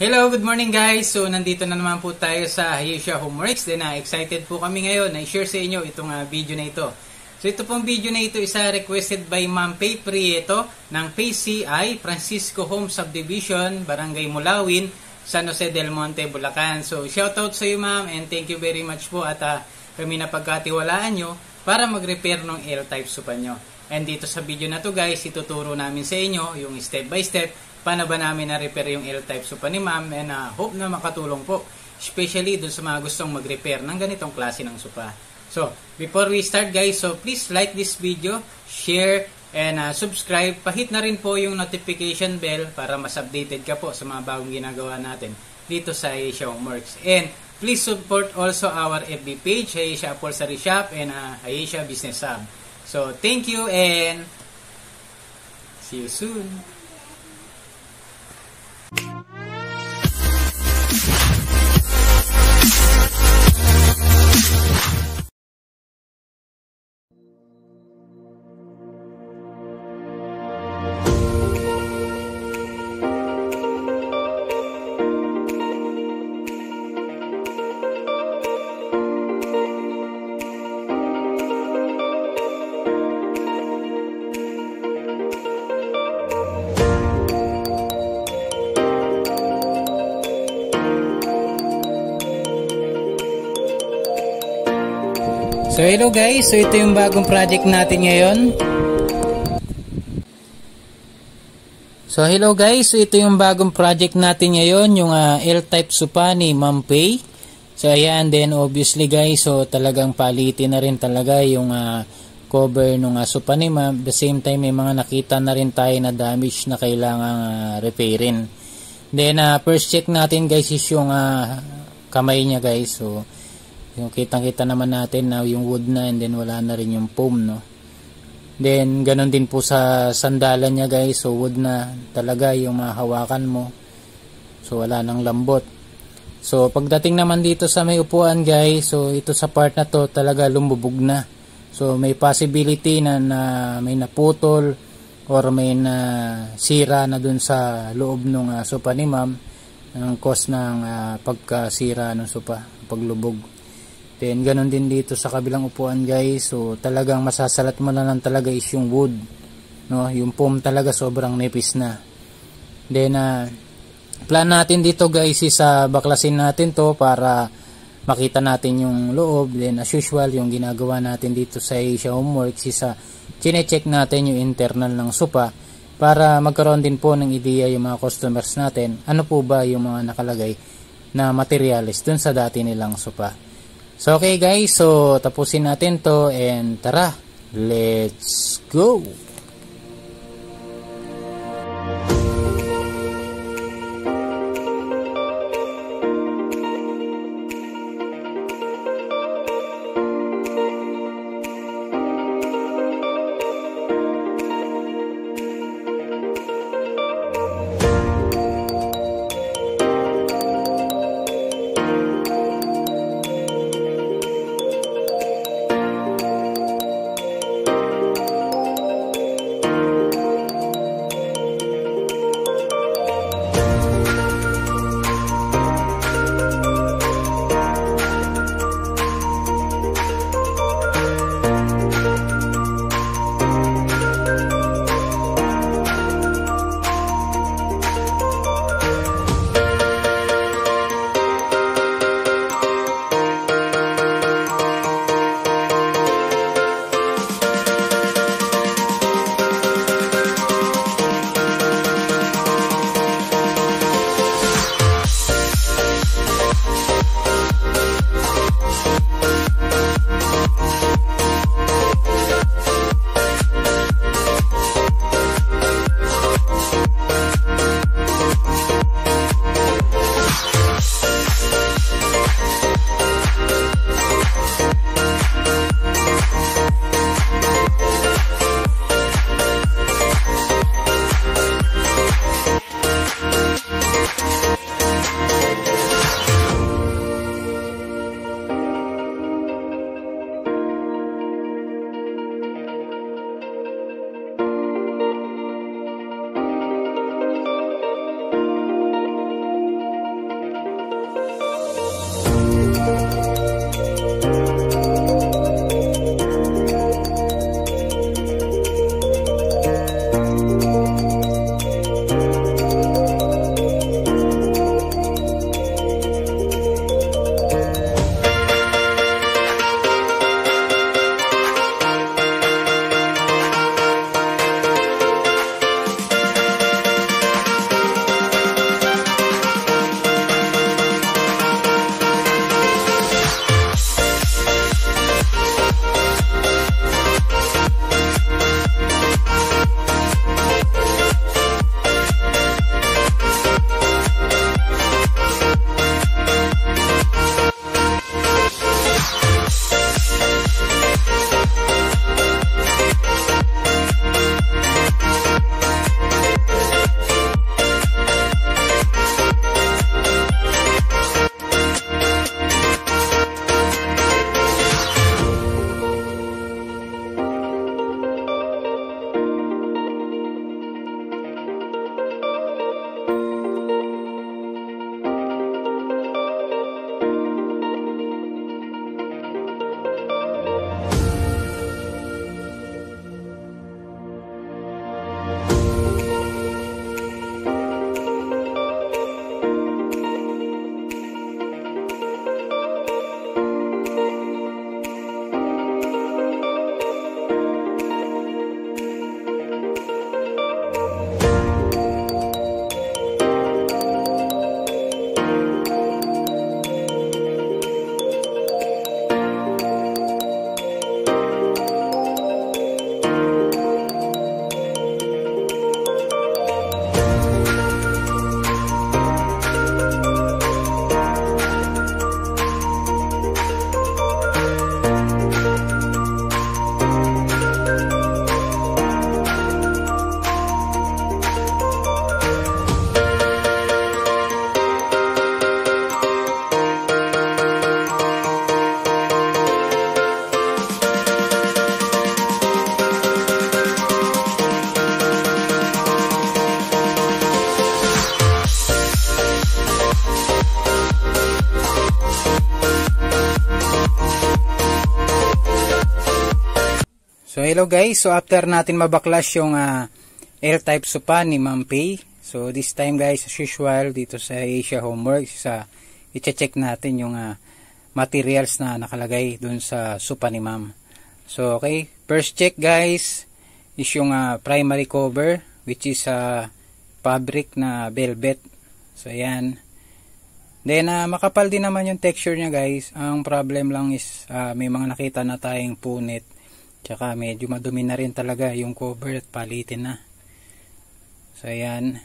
Hello, good morning guys. So nandito na naman po tayo sa Ayesha Homeworks. Then excited po kami ngayon na i-share sa inyo itong video na ito. So ito pong video na ito isa requested by Ma'am Faye Prieto ng PCI Francisco Home Subdivision, Barangay Mulawin, San Jose del Monte, Bulacan. So shoutout sa iyo ma'am and thank you very much po at kami na pagkatiwalaan nyo para mag-repair ng L-type sopa nyo. And dito sa video na to guys, ituturo namin sa inyo yung step by step paano ba namin na-repair yung L-type sopa ni ma'am, and hope na makatulong po, especially dun sa mga gustong mag-repair ng ganitong klase ng sopa. So, before we start guys, so please like this video, share, and subscribe. Pahit na rin po yung notification bell para mas updated ka po sa mga bagong ginagawa natin dito sa Ayesha Homeworks. And please support also our FB page, Ayesha Upholstery Shop and Ayesha Business Hub. So, thank you and see you soon. So hello guys, so ito yung bagong project natin ngayon. So hello guys, so ito yung bagong project natin ngayon, yung L-type sopa ni Ma'am Faye. So ayan, then obviously guys, so talagang palitin na rin talaga yung cover nung sopa ni Ma'am. At the same time may mga nakita na rin tayo na damage na kailangang repairin. Then first check natin guys is yung kamay niya guys. So yung kitang-kita naman natin na yung wood na, and then wala na rin yung foam, no. Then ganun din po sa sandalan niya guys, so wood na talaga yung mahawakan mo. So wala nang lambot. So pagdating naman dito sa may upuan guys, so ito sa part na to talaga lumubog na. So may possibility na, may naputol or may sira na dun sa loob ng sopa ni ma'am, ang cause ng pagkasira ng sopa, paglubog. Then ganun din dito sa kabilang upuan guys, so talagang masasalat mo na lang talaga is yung wood, no, yung foam talaga sobrang nipis na. Then plan natin dito guys is baklasin natin to para makita natin yung loob. Then as usual yung ginagawa natin dito sa Ayesha Homeworks is chine-check natin yung internal ng sopa para magkaroon din po ng ideya yung mga customers natin ano po ba yung mga nakalagay na materials dun sa dati nilang sopa. So okay guys, so tapusin natin to and tara, let's go! So hello guys, so after natin mabaklas yung L-type sopa ni Ma'am Pay, so this time guys, as usual dito sa Asia Homeworks, i-check natin yung materials na nakalagay dun sa sopa ni Ma'am. So okay, first check guys is yung primary cover, which is fabric na velvet. So ayan. Then makapal din naman yung texture niya guys. Ang problem lang is may mga nakita na tayong punit. Tsaka medyo madumi na rin talaga yung cover at palitin na. So ayan.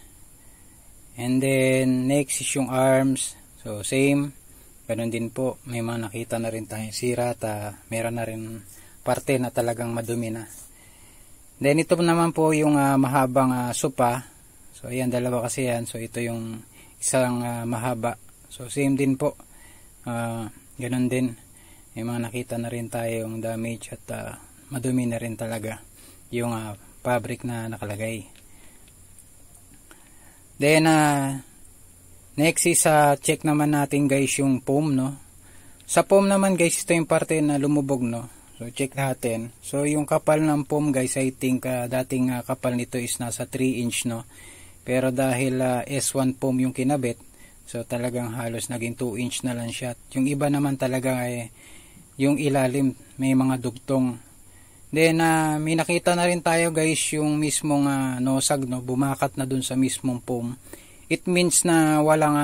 And then next is yung arms. So same. Ganun din po. May mga nakita na rin tayong sira at meron na rin parte na talagang madumi na. Then ito naman po yung mahabang sopa. So ayan, dalawa kasi yan. So ito yung isang mahaba. So same din po. Ganun din. May mga nakita na rin tayong damage at madumi na rin talaga yung fabric na nakalagay. Then next is check naman natin guys yung foam, no. Sa foam naman guys, ito yung parte na lumubog, no. So check natin. So yung kapal ng foam guys, I think dating kapal nito is nasa 3 inch, no. Pero dahil S1 foam yung kinabit, so talagang halos naging 2 inch na lang siya. Yung iba naman talaga ay yung ilalim may mga dugtong. Then may nakita na rin tayo guys yung mismong nosag, no, bumakat na dun sa mismong foam. It means na walang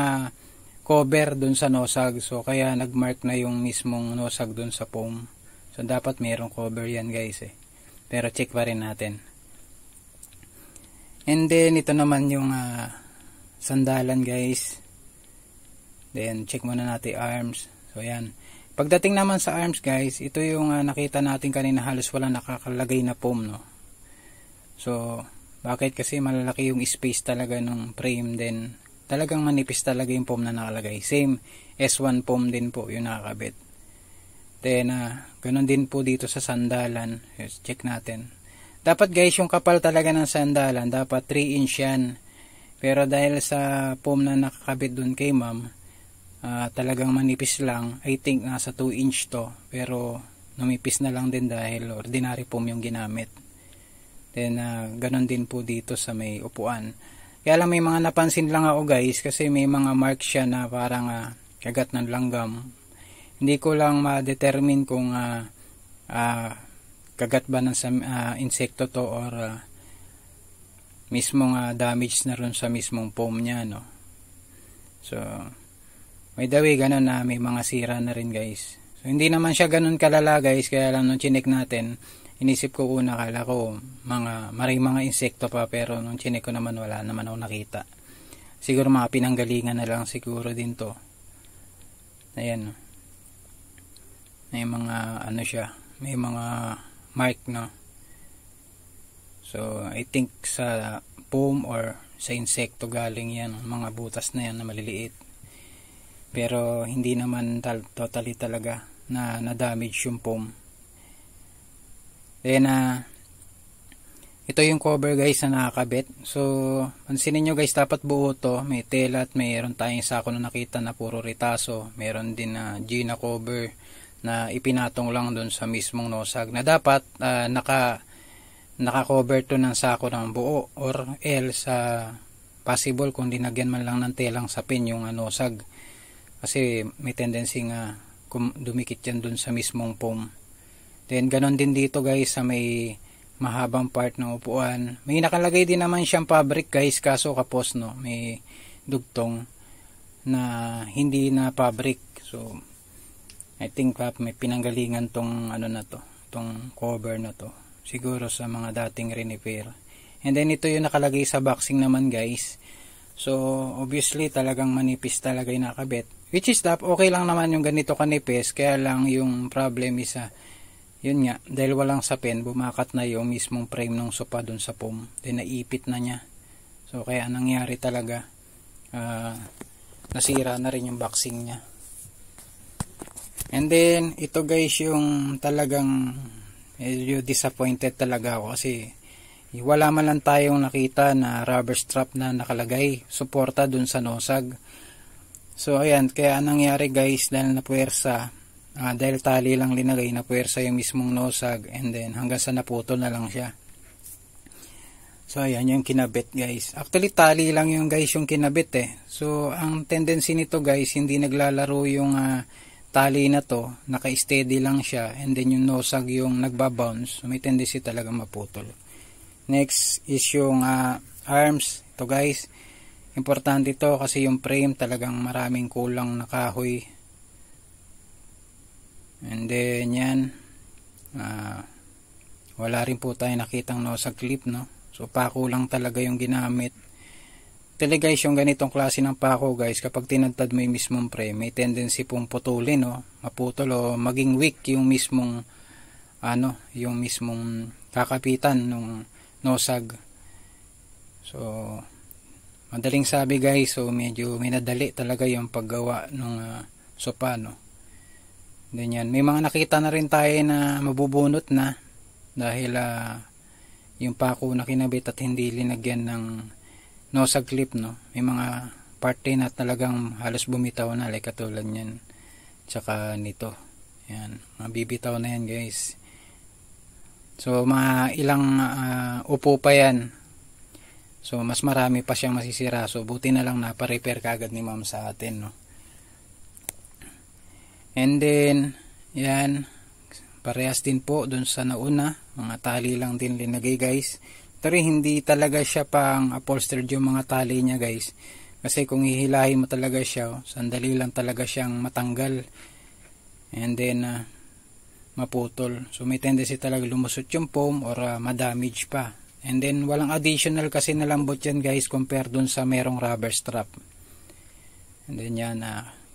cover dun sa nosag. So kaya nagmark na yung mismong nosag dun sa foam. So dapat mayroong cover yan guys Pero check pa rin natin. And then ito naman yung sandalan guys. Then check muna natin arms. So ayan. Pagdating naman sa arms guys, ito yung nakita natin kanina, halos wala nakakalagay na foam, no. So bakit? Kasi malalaki yung space talaga ng frame, then talagang manipis talaga yung foam na nakalagay. Same S1 foam din po yung nakakabit. Then ganun din po dito sa sandalan. Yes, check natin. Dapat guys yung kapal talaga ng sandalan dapat 3 inch yan. Pero dahil sa foam na nakakabit dun kay Ma'am, talagang manipis lang. I think nasa 2 inch to, pero numipis na lang din dahil ordinary foam yung ginamit. Then ganun din po dito sa may upuan. Kaya lang may mga napansin lang ako guys, kasi may mga marks siya na parang kagat ng langgam. Hindi ko lang ma-determine kung kagat ba ng insekto to or mismong damage na rin sa mismong foam niya, no. So may dawi ganun na may mga sira na rin guys. So hindi naman siya ganun kalala guys, kaya lang nung chinek natin, inisip ko una, kala ko maraming mga insekto pa, pero nung chinek ko naman wala naman ako nakita. Siguro mga pinanggalingan na lang siguro din to. Ayan. May mga siya, may mga mark, no. So I think sa foam or sa insekto galing yan, mga butas na yan na maliliit. Pero hindi naman totally talaga na damage yung foam. Then ito yung cover guys na nakakabit. So pansinin nyo guys, dapat buo to. May tela at mayroon tayong sako na nakita na puro ritaso. Meron din na Gina cover na ipinatong lang dun sa mismong nosag, na dapat naka-cover to ng sako ng buo, or else possible kung dinagyan man lang ng telang sapin yung nosag. Kasi may tendency nga dumikit yan dun sa mismong foam. Then ganon din dito guys sa may mahabang part ng upuan. May nakalagay din naman siyang fabric guys, kaso kapos, no. May dugtong na hindi na fabric. So I think may pinanggalingan tong tong cover na to. Siguro sa mga dating repair. And then ito yung nakalagay sa boxing naman guys. So obviously talagang manipis talaga yung nakabit. Which is okay lang naman yung ganito kanipis, kaya lang yung problem is yun nga, dahil walang sapin, bumakat na yung mismong frame ng sopa dun sa foam, then naipit na niya. So kaya nangyari talaga, nasira na rin yung boxing niya. And then ito guys yung talagang medyo disappointed talaga ako, kasi wala man lang tayong nakita na rubber strap na nakalagay suporta dun sa nosag. So ayan, kaya nangyari guys, dahil napuwersa, Dahil tali lang linagay na puwersa yung mismong nosag, and then hanggang sa naputol na lang siya. So ayan yung kinabit guys. Actually tali lang yung guys yung kinabit So ang tendency nito guys, hindi naglalaro yung tali na to, naka-steady lang siya, and then yung nosag yung nagbabounce. So may tendency talaga maputol. Next is yung arms. Ito guys, importante ito kasi yung frame talagang maraming kulang na kahoy. And then yan, wala rin po tayo nakitang nosag clip, no? So pako lang talaga yung ginamit. Actually guys, yung ganitong klase ng pako guys, kapag tinadtad mo yung mismong frame, may tendency pong putulin, no? Maputol o maging weak yung mismong yung mismong kakapitan ng nosag. So madaling sabi guys, so medyo minadali talaga yung paggawa ng sopa, no? Then yan, may mga nakita na rin tayo na mabubunot na dahil yung pako na kinabit at hindi linagyan ng nosag clip, no? May mga parte na talagang halos bumitaw na, like katulad yan, tsaka nito. Yan, mabibitaw na yan guys. So mga ilang upo pa yan, so mas marami pa siyang masisira. So buti na lang napa-repair kagad ni ma'am sa atin, no? And then yan, parehas din po dun sa nauna, mga tali lang din linagay guys. Pero hindi talaga siya pang upholstered yung mga tali niya guys, kasi kung hihilahin mo talaga siya, sandali lang talaga siyang matanggal, and then maputol. So may tendency talaga lumusot yung foam or madamage pa. And then walang additional kasi na lambot yan guys compare dun sa merong rubber strap. And then yan,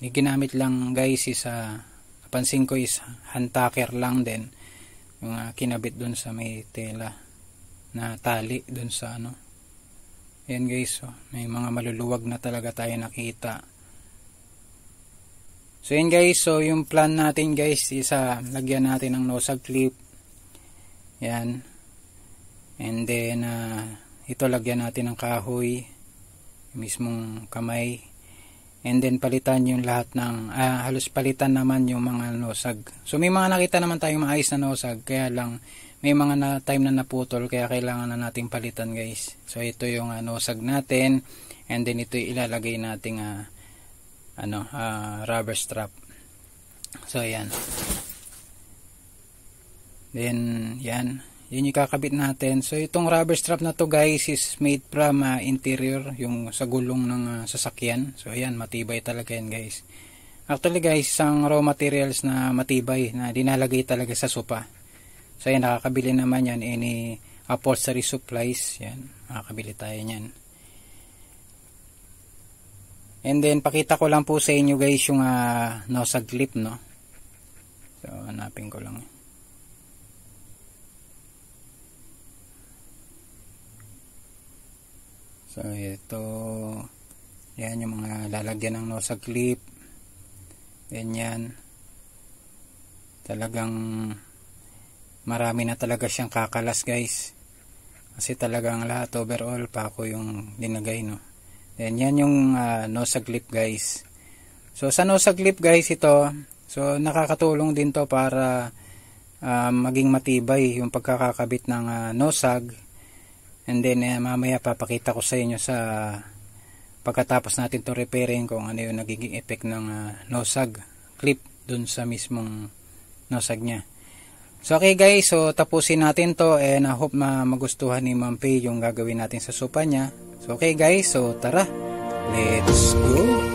may ginamit lang guys is napansin ko is hand tacker lang din yung kinabit dun sa may tela na tali dun sa yan guys, so may mga maluluwag na talaga tayo nakita. So yan guys, so yung plan natin guys is lagyan natin ng nosag clip yan, and then ito lagyan natin ng kahoy, yung mismong kamay, and then palitan yung lahat ng halos palitan naman yung mga nosag. So may mga nakita naman tayong maayos na nosag, kaya lang may mga time na naputol, kaya kailangan na nating palitan guys. So ito yung nosag natin, and then ito yung ilalagay nating rubber strap. So yan, then yan yung kakabit natin. So itong rubber strap na to guys is made from interior, yung sa gulong ng sasakyan. So ayan, matibay talaga yan guys. Actually guys, isang raw materials na matibay na dinalagay talaga sa sopa. So ayan, nakakabili naman yan any upholstery supplies, yan, makakabili tayo yan. And then pakita ko lang po sa inyo guys yung nosag clip, no? So hanapin ko lang. So ito, yan yung mga lalagyan ng nosag clip. Ganyan, talagang marami na talaga siyang kakalas guys, kasi talagang lahat overall pako yung linagay, no? Then yan yung nosag clip guys. So sa nosag clip guys ito, so nakakatulong din to para maging matibay yung pagkakakabit ng nosag. And then mamaya papakita ko sa inyo sa pagkatapos natin to repairing kung ano yung nagiging effect ng nosag clip dun sa mismong nosag nya. So okay guys, so tapusin natin to, and I hope na magustuhan ni Ma'am Faye yung gagawin natin sa sopa nya. So okay guys, so tara, let's go!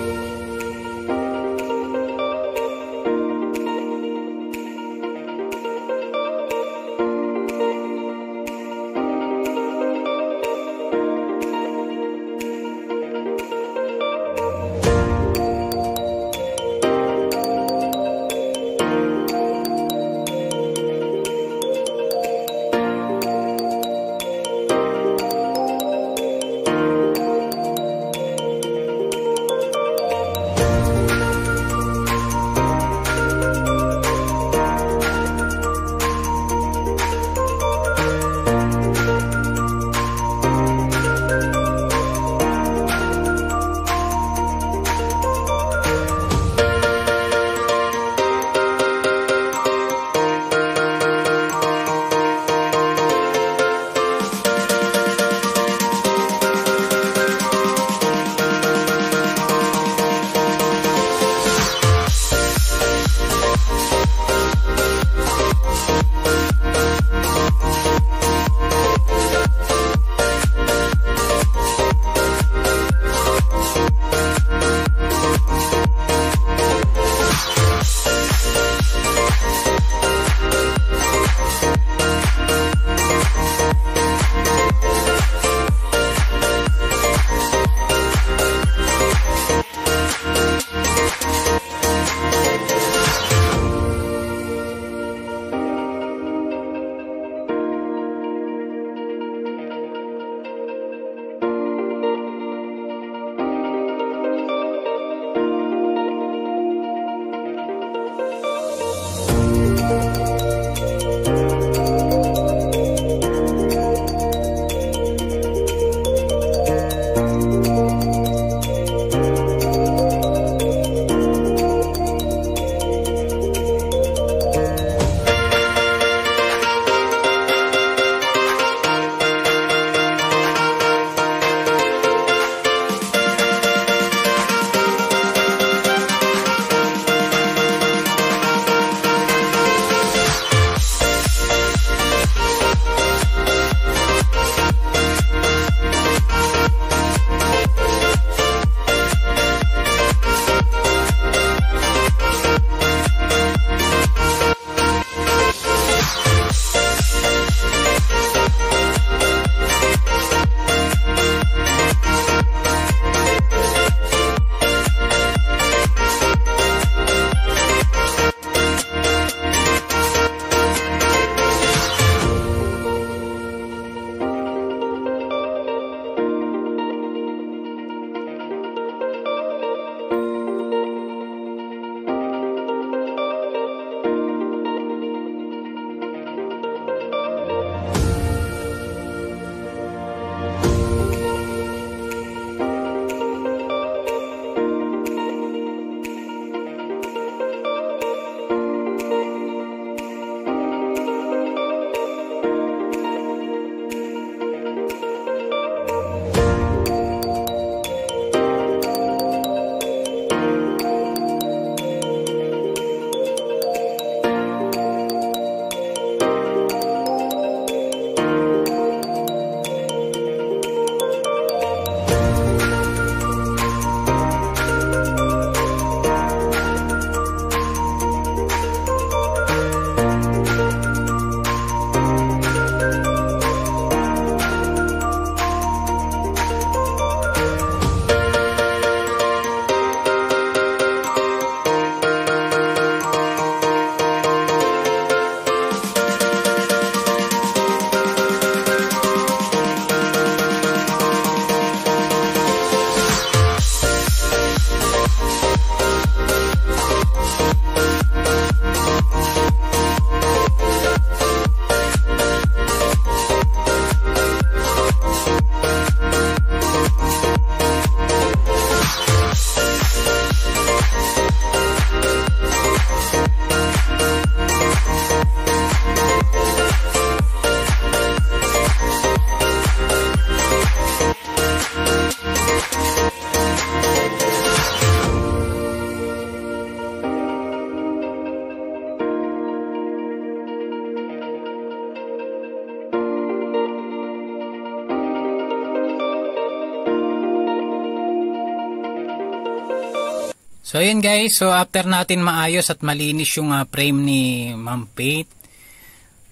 So ayun guys, so after natin maayos at malinis yung frame ni Ma'am Faith.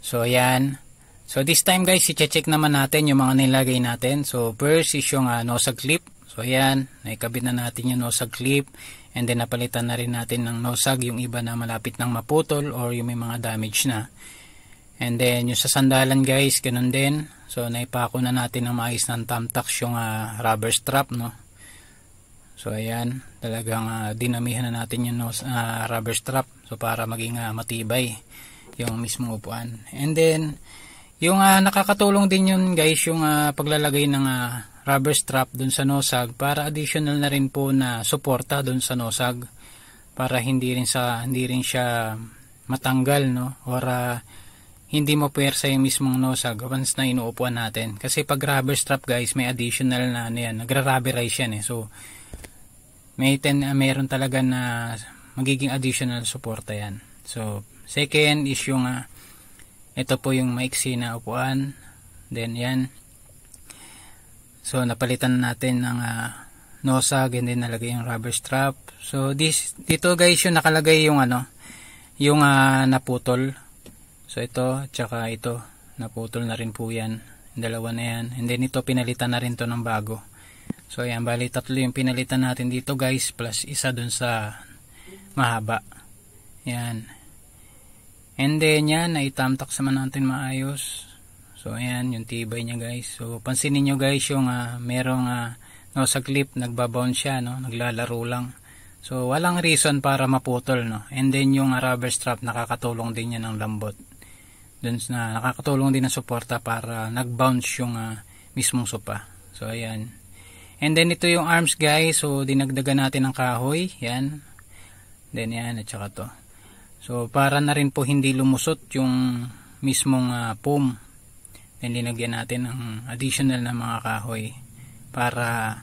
So ayan. So this time guys, i-check naman natin yung mga nilagay natin. So first is yung nosag clip. So ayan, naikabit na natin yung nosag clip. And then napalitan na rin natin ng nosag yung iba na malapit nang maputol or yung may mga damage na. And then yung sa sandalan guys, ganun din. So naipako na natin ng maayos ng thumbtacks yung rubber strap, no. So ayan, talagang dinamihan na natin yung rubber strap so para maging matibay yung mismong upuan. And then yung nakakatulong din yun guys yung paglalagay ng rubber strap dun sa nosag para additional na rin po na suporta dun sa nosag para hindi rin siya matanggal, no, or hindi mo puwersa yung mismong nosag once na inuupuan natin. Kasi pag rubber strap guys, may additional na yan, nagra-rubberize yan so meron talaga na magiging additional suporta yan. So second is yung ito po yung maiksi na upuan. Then yan, so napalitan natin ng nosag and then nalagay yung rubber strap. So dito guys yung nakalagay yung yung naputol. So ito tsaka ito naputol na rin po yan, dalawa na yan. And then ito pinalitan na rin to ng bago. So ayan, bali tatlo yung pinalitan natin dito guys, plus isa dun sa mahaba. Yan. And then yan, naitamtak naman natin maayos. So ayan, yung tibay niya guys. So pansinin nyo guys yung merong nosag clip, nagbabounce siya, no? Naglalaro lang. So walang reason para maputol, no? And then yung rubber strap, nakakatulong din yan ng lambot. Dun na nakakatulong din ng suporta para nagbounce yung mismong sopa. So ayan. And then ito yung arms guys, so dinagdagan natin ng kahoy, yan. Then yan, at saka to. So para na rin po hindi lumusot yung mismong foam. Then linagyan natin ng additional na mga kahoy para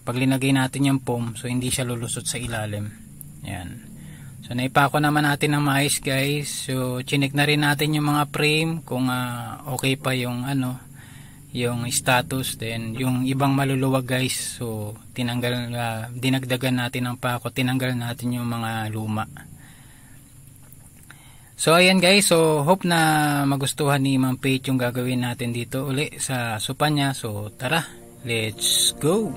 pag linagay natin yung foam, so hindi siya lulusot sa ilalim. Yan. So naipako naman natin ng maayos guys. So chinek na rin natin yung mga frame kung okay pa yung yung status. Then yung ibang maluluwag guys, so dinagdagan natin ng pako, tinanggal natin yung mga luma. So ayan guys, so hope na magustuhan ni Ma'am Faith yung gagawin natin dito uli sa sopa niya. So tara, let's go.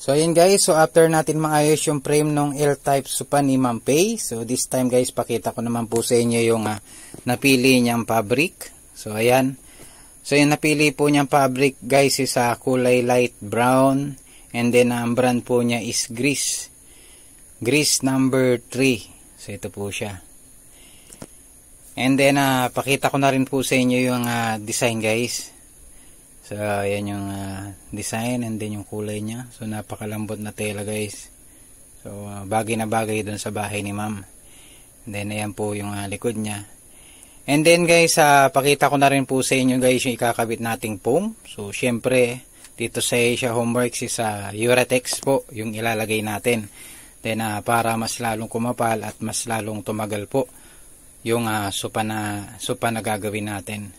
So ayan guys, so after natin maayos yung frame ng L-type sopa ni Ma'am Faith, so this time guys, pakita ko naman po sa inyo yung napili niyang fabric. So ayan. So yung napili po niyang fabric guys is kulay light brown, and then ang brand po niya is Grease. Grease number 3. So ito po siya. And then pakita ko na rin po sa inyo yung design guys. So ayan yung design and then yung kulay niya. So napakalambot na tela guys. So bagay na bagay doon sa bahay ni Ma'am. And then ayan po yung likod niya. And then guys, pakita ko na rin po sa inyo guys yung ikakabit nating foam. So syempre dito sa Asia Homeworks is Uratex po yung ilalagay natin. Then para mas lalong kumapal at mas lalong tumagal po yung sopa na gagawin natin.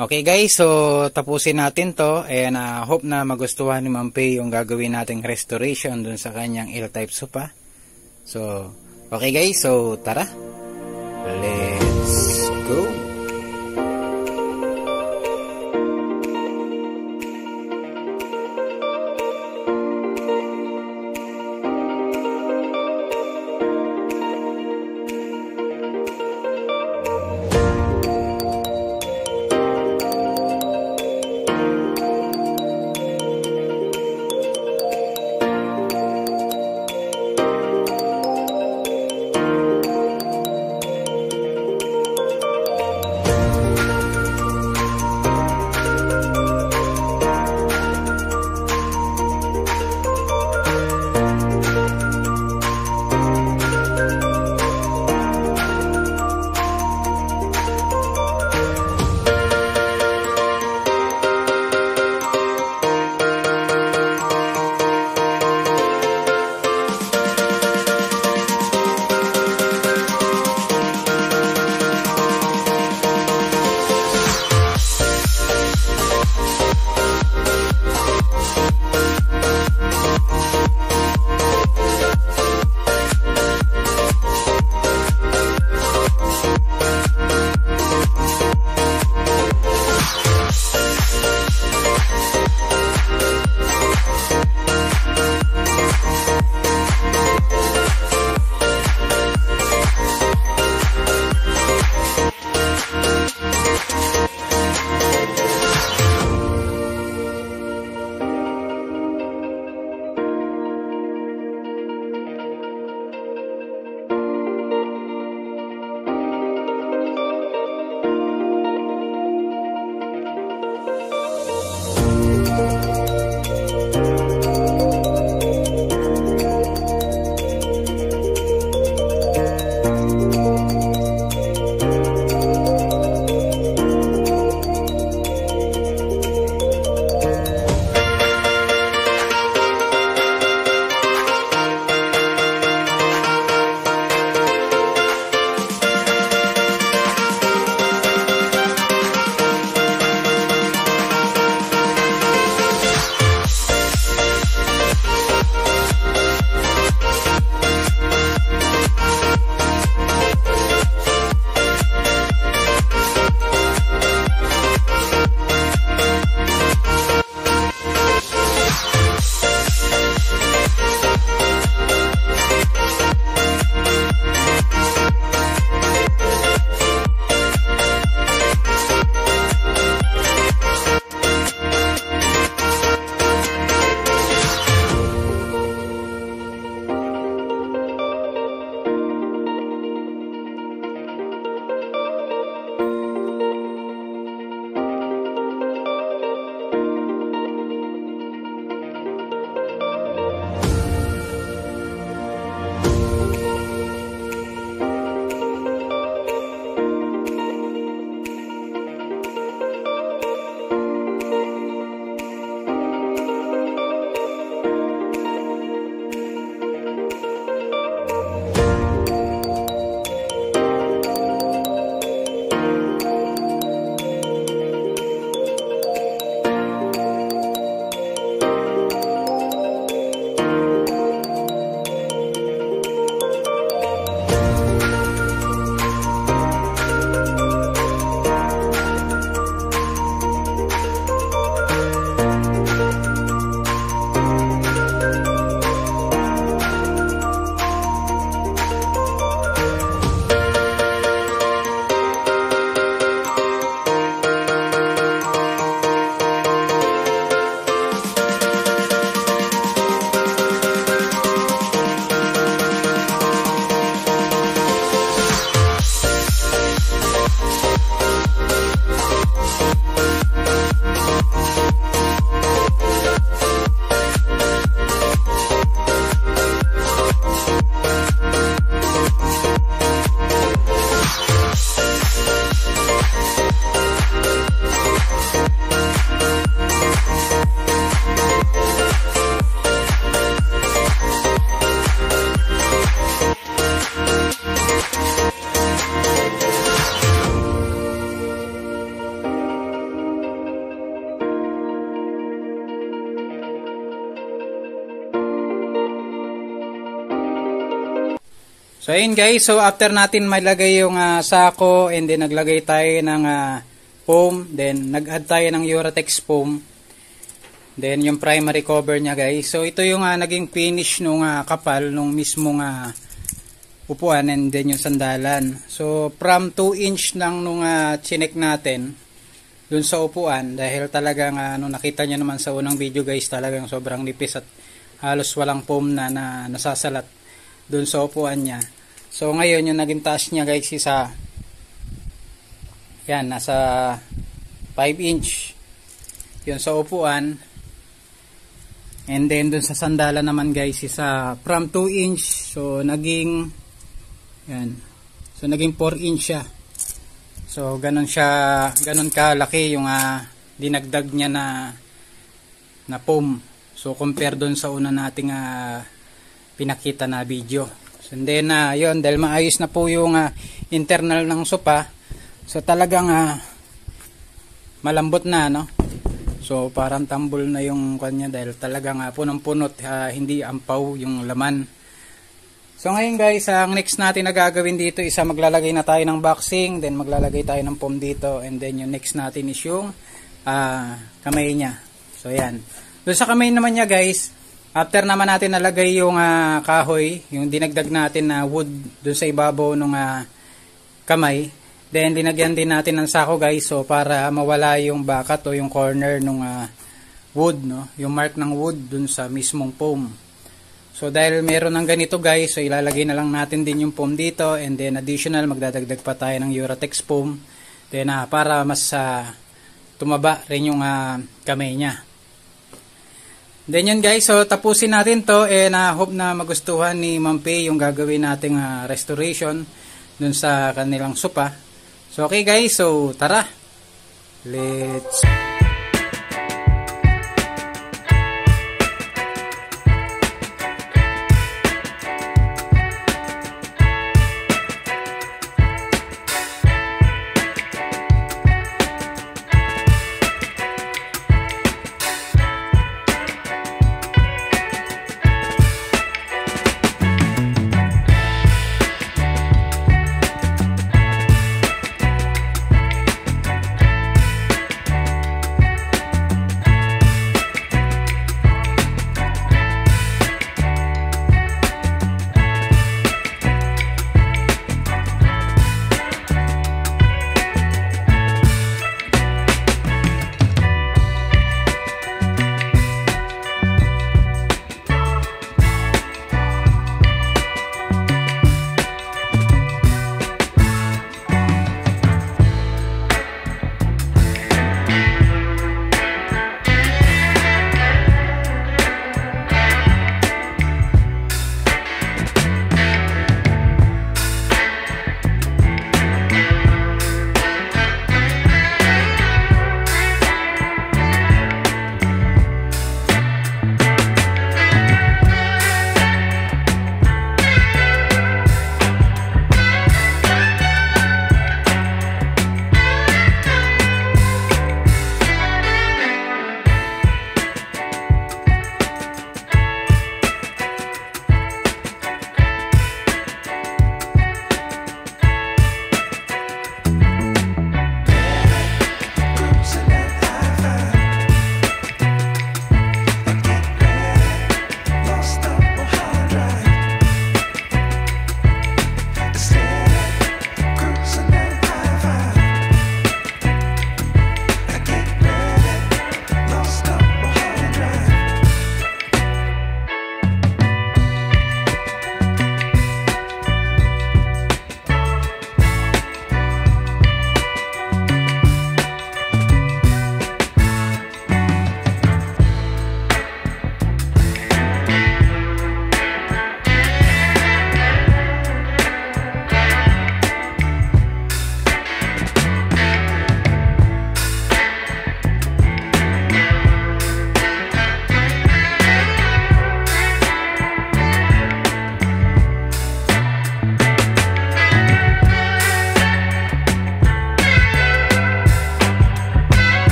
Okay guys, so tapusin natin to and hope na magustuhan ni Ma'am Pay yung gagawin nating restoration dun sa kanyang L-type sopa. So, okay guys, so tara. Let's go. So ayun guys, so after natin mailagay yung sako and then naglagay tayo ng foam, then nag-add tayo ng Uratex foam. Then yung primary cover niya guys. So ito yung naging finish nung kapal nung mismong upuan and then yung sandalan. So from 2 inch lang nung chinek natin dun sa upuan, dahil talagang nakita nyo naman sa unang video guys, talagang sobrang nipis at halos walang foam na nasasalat dun sa upuan niya. So ngayon yung naging taas niya guys isa, yan, nasa 5 inch yun sa upuan. And then dun sa sandala naman guys isa from 2 inch, so naging yan, so naging 4 inch siya. So ganun siya, ganun kalaki yung dinagdag niya na foam. So compare doon sa una nating pinakita na video. So then yun, dahil maayos na po yung internal ng sopa. So talagang malambot na, no? So parang tambol na yung kanya dahil talagang punong-punot, hindi ampaw yung laman. So ngayon guys, ang next natin na gagawin dito is maglalagay na tayo ng boxing, then maglalagay tayo ng foam dito, and then yung next natin is yung kamay niya. So yan. Doon sa kamay naman niya guys, after naman natin nalagay yung kahoy, yung dinagdag natin na wood doon sa ibabaw ng kamay, then linagyan din natin ng sako guys, so para mawala yung bakat o yung corner ng wood, no? Yung mark ng wood doon sa mismong foam. So dahil meron ng ganito guys, so ilalagay na lang natin din yung foam dito, and then additional magdadagdag pa tayo ng Uratex foam, then para mas tumaba rin yung kamay niya. Then yun guys, so tapusin natin to, and hope na magustuhan ni Ma'am Pay yung gagawin nating restoration dun sa kanilang sopa. So okay guys, so tara, let's